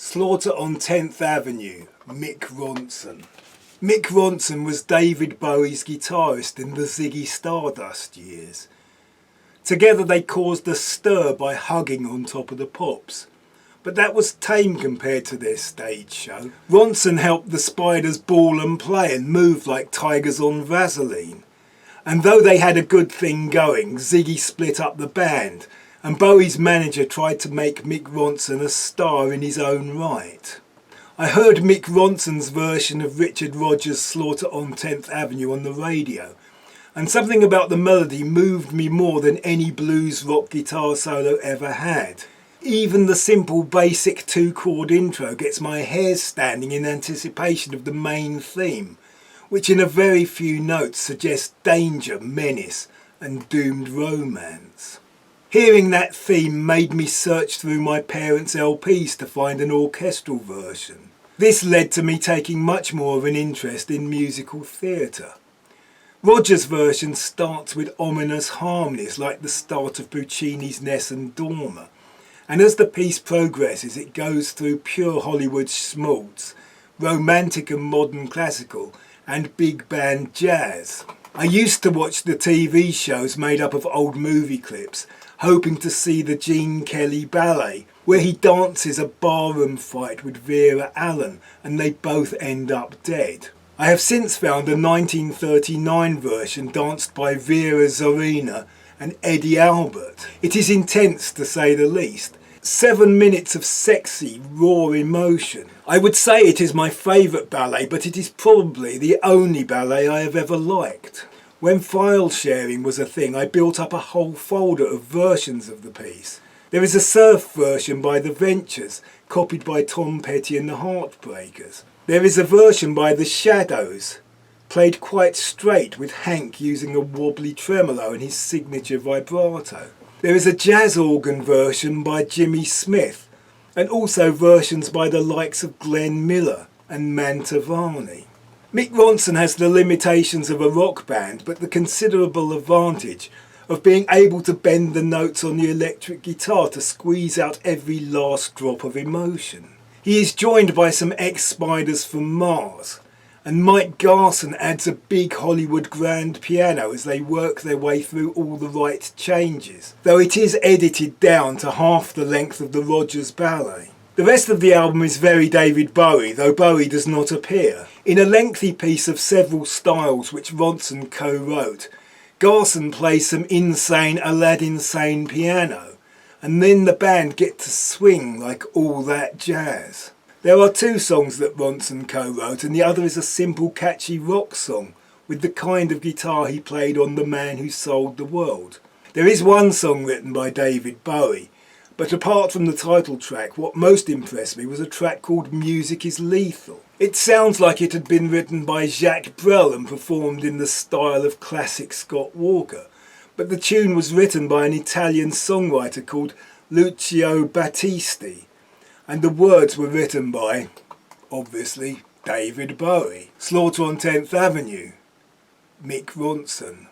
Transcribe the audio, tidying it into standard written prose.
Slaughter on 10th Avenue, Mick Ronson. Mick Ronson was David Bowie's guitarist in the Ziggy Stardust years. Together they caused a stir by hugging on top of the Pops. But that was tame compared to their stage show. Ronson helped the Spiders bawl and play and move like tigers on Vaseline. And though they had a good thing going, Ziggy split up the band, and Bowie's manager tried to make Mick Ronson a star in his own right. I heard Mick Ronson's version of Richard Rodgers' Slaughter on 10th Avenue on the radio, and something about the melody moved me more than any blues rock guitar solo ever had. Even the simple basic 2-chord intro gets my hairs standing in anticipation of the main theme, which in a very few notes suggests danger, menace and doomed romance. Hearing that theme made me search through my parents' LPs to find an orchestral version. This led to me taking much more of an interest in musical theatre. Rodgers' version starts with ominous harmonies like the start of Puccini's Nessun Dorma, and as the piece progresses it goes through pure Hollywood schmaltz, romantic and modern classical, and big band jazz. I used to watch the TV shows made up of old movie clips, hoping to see the Gene Kelly ballet, where he dances a barroom fight with Vera Allen and they both end up dead. I have since found a 1939 version danced by Vera Zorina and Eddie Albert. It is intense to say the least. 7 minutes of sexy, raw emotion. I would say it is my favourite ballet, but it is probably the only ballet I have ever liked. When file sharing was a thing, I built up a whole folder of versions of the piece. There is a surf version by The Ventures, copied by Tom Petty and the Heartbreakers. There is a version by The Shadows, played quite straight with Hank using a wobbly tremolo and his signature vibrato. There is a jazz organ version by Jimmy Smith, and also versions by the likes of Glenn Miller and Mantovani. Mick Ronson has the limitations of a rock band, but the considerable advantage of being able to bend the notes on the electric guitar to squeeze out every last drop of emotion. He is joined by some ex-Spiders from Mars, and Mike Garson adds a big Hollywood grand piano as they work their way through all the right changes, though it is edited down to half the length of the Rodgers ballet. The rest of the album is very David Bowie, though Bowie does not appear. In a lengthy piece of several styles which Ronson co-wrote, Garson plays some insane Aladdin-sane piano, and then the band get to swing like all that jazz. There are 2 songs that Ronson co-wrote, and the other is a simple catchy rock song with the kind of guitar he played on The Man Who Sold the World. There is one song written by David Bowie, but apart from the title track, what most impressed me was a track called Music is Lethal. It sounds like it had been written by Jacques Brel and performed in the style of classic Scott Walker, but the tune was written by an Italian songwriter called Lucio Battisti, and the words were written by, obviously, David Bowie. Slaughter on 10th Avenue, Mick Ronson.